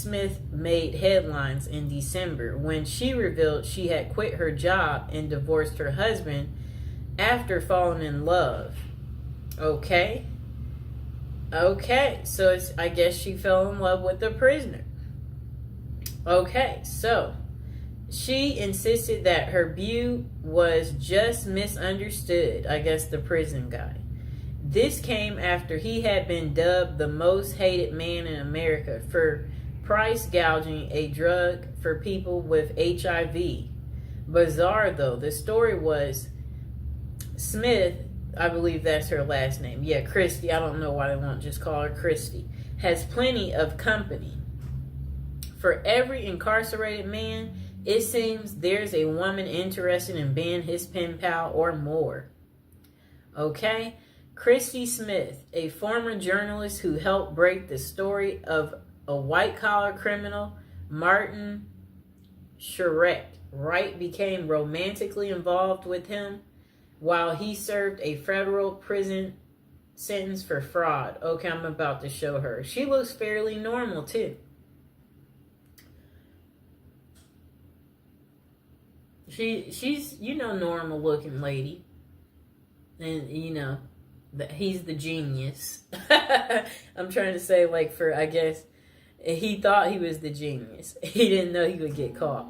Smith made headlines in December when she revealed she had quit her job and divorced her husband after falling in love. Okay, so I guess she fell in love with the prisoner. Okay, so she insisted that her view was just misunderstood, I guess the prison guy. This came after he had been dubbed the most hated man in America for price gouging a drug for people with HIV. Bizarre though, the story was Smith, I believe that's her last name. Yeah, Christy. I don't know why they won't just call her Christy. Has plenty of company. For every incarcerated man, it seems there's a woman interested in being his pen pal or more. Okay? Christy Smith, a former journalist who helped break the story of a white-collar criminal, Martin Shkreli, Wright became romantically involved with him while he served a federal prison sentence for fraud. Okay, I'm about to show her. She looks fairly normal, too. She's, normal looking lady. And, he's the genius. I'm trying to say, I guess, he thought he was the genius. He didn't know he would get caught.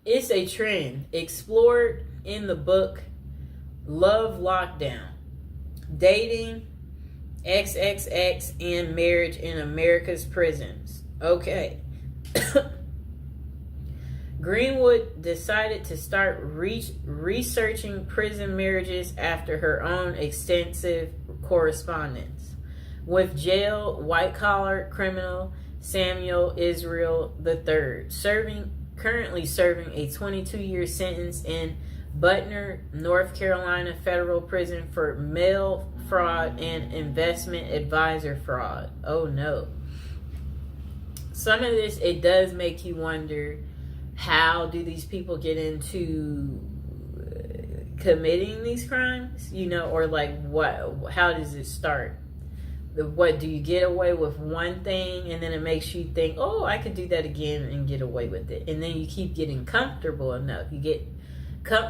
It's a trend explored in the book Love Lockdown, Dating, XXX, and Marriage in America's Prisons. Okay. Greenwood decided to start researching prison marriages after her own extensive correspondence with jail white-collar criminal Samuel Israel III, currently serving a 22-year sentence in Butner, North Carolina federal prison for mail fraud and investment advisor fraud. Oh no. Some of this, it does make you wonder, how do these people get into committing these crimes? Or what? How does it start? What do you get away with one thing, and then it makes you think, oh, I could do that again and get away with it, and then you keep getting comfortable enough. You get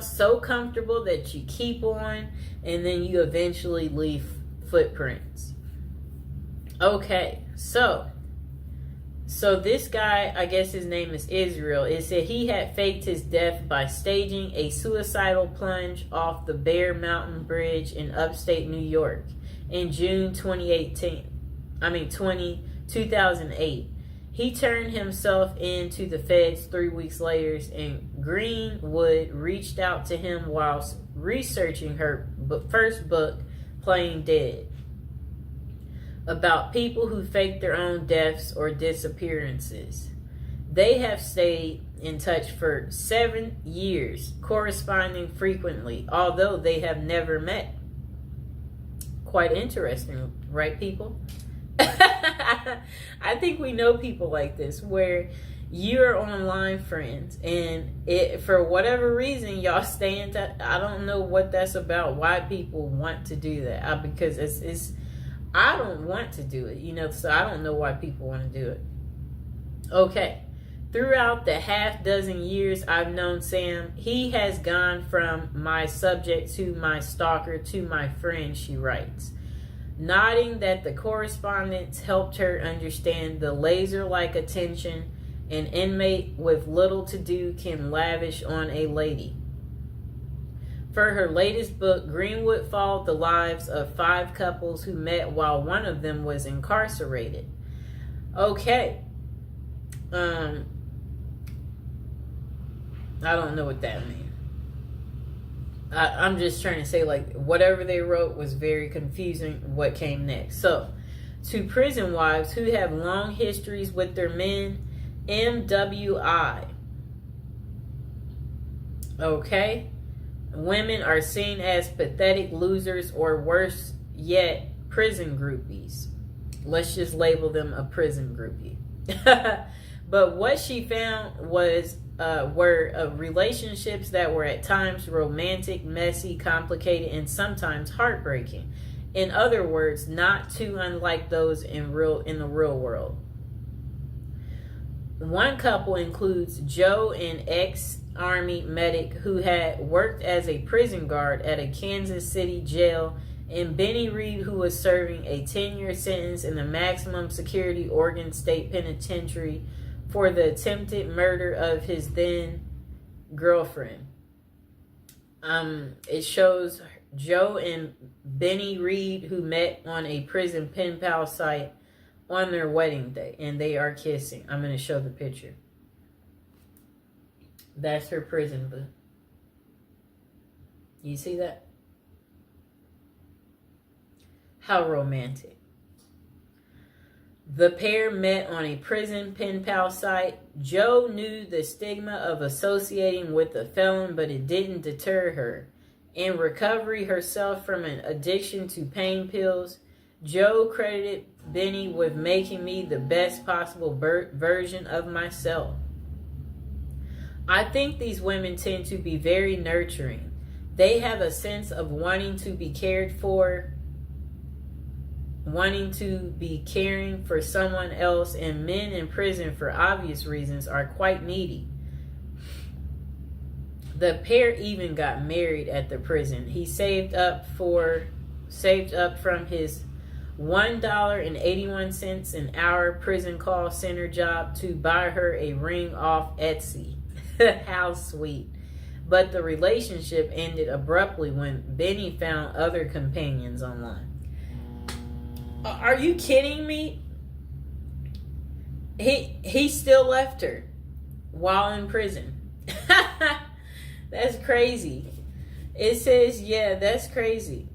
so comfortable that you keep on, and then you eventually leave footprints. Okay, so this guy, I guess his name is Israel, it said he had faked his death by staging a suicidal plunge off the Bear Mountain Bridge in upstate New York in June 2008. He turned himself in to the feds 3 weeks later, and Greenwood reached out to him whilst researching her first book, Playing Dead, about people who fake their own deaths or disappearances. They have stayed in touch for 7 years, corresponding frequently, although they have never met. Quite interesting, right, people? I think we know people like this, where you're online friends, and for whatever reason, y'all stay in touch. I don't know what that's about, why people want to do that. Because it's I don't want to do it, so I don't know why people want to do it. Okay. Throughout the half dozen years I've known Sam, he has gone from my subject to my stalker to my friend, she writes, nodding that the correspondence helped her understand the laser-like attention an inmate with little to do can lavish on a lady. For her latest book, Greenwood followed the lives of 5 couples who met while one of them was incarcerated. Okay. I don't know what that means. I'm just trying to say, whatever they wrote was very confusing what came next. So, to prison wives who have long histories with their men, MWI. Okay? Women are seen as pathetic losers, or worse yet, prison groupies. Let's just label them a prison groupie. But what she found were relationships that were at times romantic, messy, complicated, and sometimes heartbreaking. In other words, not too unlike those in the real world. One couple includes Joe, an ex-Army medic who had worked as a prison guard at a Kansas City jail, and Benny Reed, who was serving a 10-year sentence in the maximum security Oregon State Penitentiary for the attempted murder of his then girlfriend. It shows Joe and Benny Reed, who met on a prison pen pal site on their wedding day, and they are kissing. I'm going to show the picture. That's her prison boo. You see that? How romantic. The pair met on a prison pen pal site. Joe knew the stigma of associating with a felon, but it didn't deter her. In recovery herself from an addiction to pain pills, Joe credited Benny with making me the best possible version of myself. I think these women tend to be very nurturing. They have a sense of wanting to be cared for, wanting to be caring for someone else, and men in prison, for obvious reasons, are quite needy. The pair even got married at the prison. He saved up from his $1.81 an hour prison call center job to buy her a ring off Etsy. How sweet. But the relationship ended abruptly when Benny found other companions online. Are you kidding me? He still left her while in prison. That's crazy. It says, yeah, that's crazy.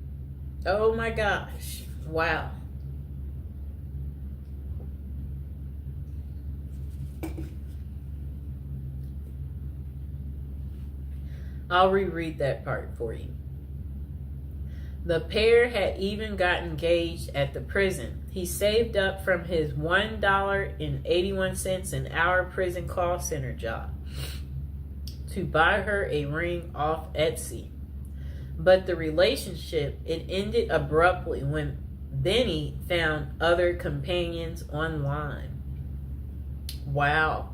Oh my gosh. Wow. I'll reread that part for you. The pair had even got engaged at the prison. He saved up from his $1.81 an hour prison call center job to buy her a ring off Etsy. But the relationship, it ended abruptly when Benny found other companions online. Wow.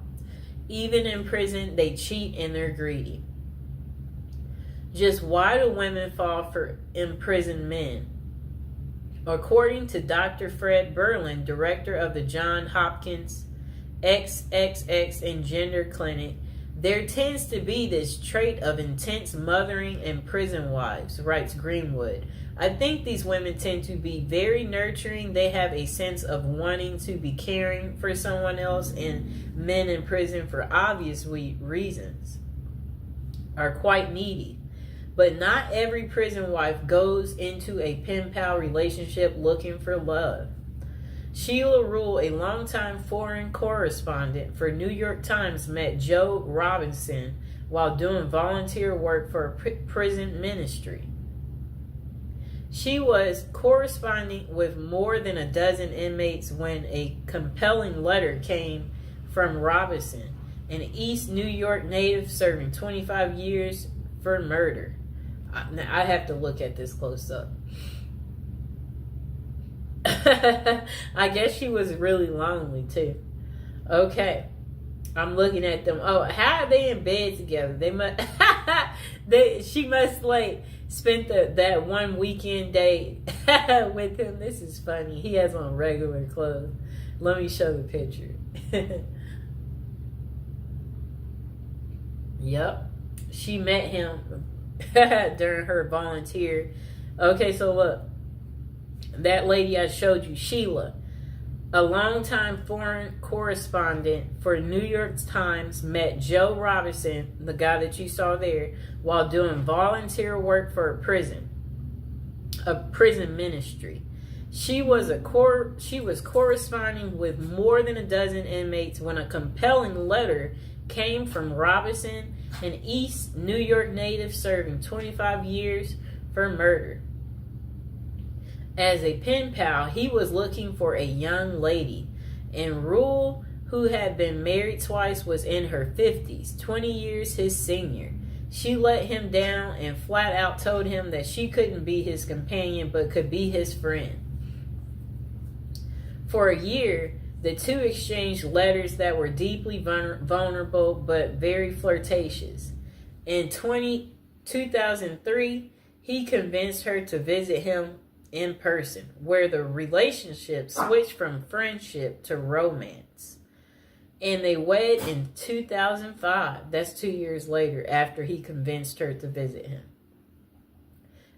Even in prison, they cheat and they're greedy. Just why do women fall for imprisoned men? According to Dr. Fred Berlin, director of the Johns Hopkins XXX and Gender Clinic, there tends to be this trait of intense mothering in prison wives, writes Greenwood. I think these women tend to be very nurturing. They have a sense of wanting to be caring for someone else, and men in prison, for obvious reasons, are quite needy. But not every prison wife goes into a pen pal relationship looking for love. Sheila Rule, a longtime foreign correspondent for New York Times, met Joe Robinson while doing volunteer work for a prison ministry. She was corresponding with more than a dozen inmates when a compelling letter came from Robinson, an East New York native serving 25 years for murder. Now, I have to look at this close up. I guess she was really lonely too. Okay, I'm looking at them. Oh, how are they in bed together? They must. She must like spent that one weekend day with him. This is funny. He has on regular clothes. Let me show the picture. Yep, she met him during her volunteer. Okay, so look. That lady I showed you, Sheila, a longtime foreign correspondent for New York Times, met Joe Robinson, the guy that you saw there, while doing volunteer work for a prison ministry. She was corresponding with more than a dozen inmates when a compelling letter came from Robinson, an East New York native serving 25 years for murder. As a pen pal, he was looking for a young lady, and Rule, who had been married twice, was in her 50s, 20 years his senior. She let him down and flat out told him that she couldn't be his companion but could be his friend. For a year, The two exchanged letters that were deeply vulnerable but very flirtatious. In 2003, he convinced her to visit him in person, where the relationship switched from friendship to romance. And they wed in 2005. That's 2 years later, after he convinced her to visit him.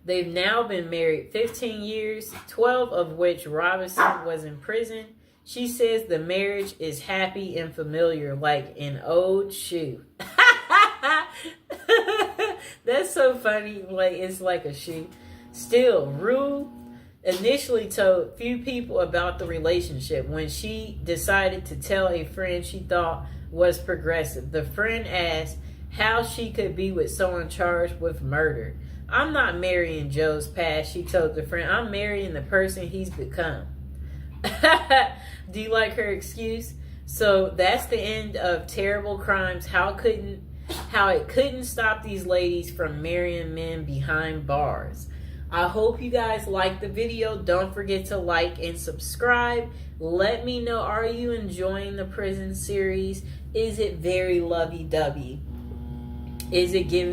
They've now been married 15 years, 12 of which Robinson was in prison. She says the marriage is happy and familiar, like an old shoe. That's so funny. Like, it's like a shoe. Still, Rue initially told few people about the relationship. When she decided to tell a friend she thought was progressive, the friend asked how she could be with someone charged with murder. I'm not marrying Joe's past, she told the friend. I'm marrying the person he's become. Do you like her excuse? So that's the end of Terrible Crimes. How it couldn't stop these ladies from marrying men behind bars. I hope you guys liked the video. Don't forget to like and subscribe. Let me know, are you enjoying the prison series? Is it very lovey-dovey? Is it giving